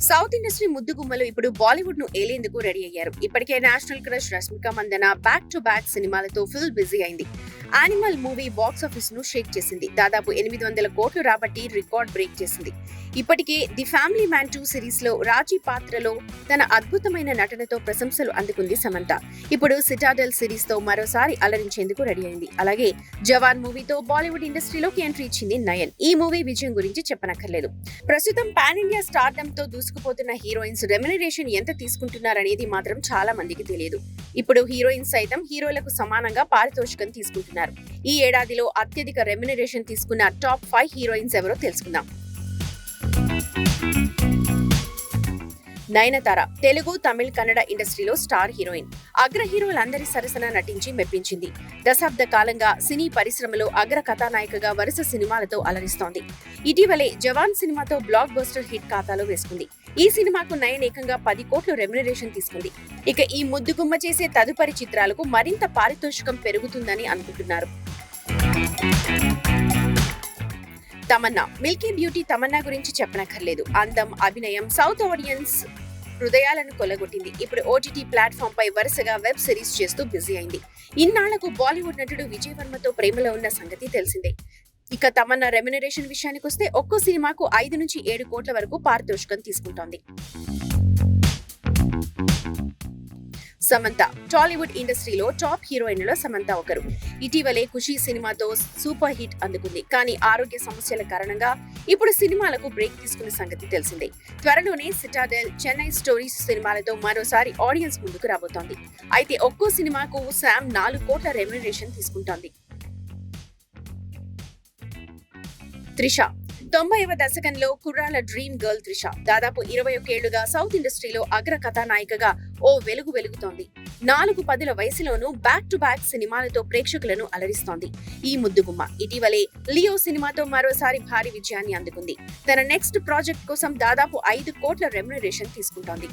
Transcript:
South industry ముద్దుగుమ్మలు ఇప్పుడు బాలీవుడ్ ను ఏలేందుకు ready అయ్యారు. ఇప్పటికే national crush Rashmika Mandanna back to back సినిమాలతో ఫుల్ బిజీ అయింది. యానిమల్ మూవీ బాక్స్ ఆఫీస్ ను షేక్ చేసింది. దాదాపు 800 కోట్లు రాబట్టి రికార్డ్ బ్రేక్ చేసింది. ఇప్పటికే ది ఫ్యామిలీ మ్యాన్ 2 సిరీస్ లో రాజీ పాత్రలో తన అద్భుతమైన నటనతో ప్రశంసలు అందుకుంది సమంత. ఇప్పుడు సిటాడెల్ సిరీస్ తో మరోసారి అలరించేందుకు రెడీ అయింది. అలాగే జవాన్ మూవీతో బాలీవుడ్ ఇండస్ట్రీలోకి ఎంట్రీ ఇచ్చింది నయన్. ఈ మూవీ విజయం గురించి చెప్పనక్కర్లేదు. ప్రస్తుతం పాన్ ఇండియా స్టార్డమ్ తో దూసుకుపోతున్న హీరోయిన్స్ రెమ్యునరేషన్ ఎంత తీసుకుంటున్నారనేది మాత్రం చాలా మందికి తెలియదు. ఇప్పుడు హీరోయిన్స్ సైతం హీరోలకు సమానంగా పారితోషికం తీసుకుంటున్నారు. ఈ ఏడాదిలో అత్యధిక రెమ్యునరేషన్ తీసుకున్న టాప్ 5 హీరోయిన్స్ ఎవరో తెలుసుకుందాం. నయనతార తెలుగు, తమిళ్, కన్నడ ఇండస్ట్రీలో స్టార్ హీరోయిన్. అగ్ర హీరోలందరి సరసన నటించి మెప్పించింది. దశాబ్ద కాలంగా సినీ పరిశ్రమలో అగ్ర కథానాయికగా వరుస సినిమాలతో అలరిస్తోంది. ఇటీవలే జవాన్ సినిమాతో బ్లాక్ బస్టర్ హిట్ ఖాతాలో వేసుకుంది. ఈ సినిమాకు నయన్ ఏకంగా 10 కోట్లు రెమ్యునరేషన్ తీసుకుంది. ఇక ఈ ముద్దుగుమ్మ చేసే తదుపరి చిత్రాలకు మరింత పారితోషికం పెరుగుతుందని అనుకుంటున్నారు. తమన్నా మిల్కీ బ్యూటీ తమన్నా గురించి చెప్పనక్కర్లేదు. అందం, అభినయం సౌత్ ఆడియన్స్ హృదయాలను కొల్లగొట్టింది. ఇప్పుడు ఓటీటీ ప్లాట్ఫామ్ పై వరుసగా వెబ్ సిరీస్ చేస్తూ బిజీ అయింది. ఇన్నాళ్లకు బాలీవుడ్ నటుడు విజయ్ వర్మతో ప్రేమలో ఉన్న సంగతి తెలిసిందే. ఇక తమన్నా రెమ్యునరేషన్ విషయానికొస్తే ఒక్కో సినిమాకు 5 నుంచి 7 కోట్ల వరకు పారితోషికం తీసుకుంటోంది. సమంత టాలీవుడ్ ఇండస్ట్రీలో టాప్ హీరోయిన్లలో సమంత ఒకరు. ఇటీవలే ఖుషీ సినిమాతో సూపర్ హిట్ అందుకుంది. కానీ ఆరోగ్య సమస్యల కారణంగా ఇప్పుడు సినిమాలకు బ్రేక్ తీసుకున్న సంగతి తెలిసిందే. త్వరలోనే సిటాడెల్, చెన్నై స్టోరీస్ సినిమాలతో మరోసారి ఆడియన్స్ ముందుకు రాబోతోంది. అయితే ఒక్కో సినిమాకు శామ్ 4 కోట్ల రెమ్యునరేషన్ తీసుకుంటోంది. త్రిష 90వ దశకంలో కుర్రాల డ్రీమ్ గర్ల్ త్రిష దాదాపు 21 ఏళ్లుగా సౌత్ ఇండస్ట్రీలో అగ్ర కథానాయికగా ఓ వెలుగు వెలుగుతోంది. 4 పదుల వయసులోనూ బ్యాక్ టు బ్యాక్ సినిమాలతో ప్రేక్షకులను అలరిస్తోంది. ఈ ముద్దుగుమ్మ ఇటీవలే లియో సినిమాతో మరోసారి భారీ విజయాన్ని అందుకుంది. తన నెక్స్ట్ ప్రాజెక్ట్ కోసం దాదాపు 5 కోట్ల రెమ్యునరేషన్ తీసుకుంటోంది.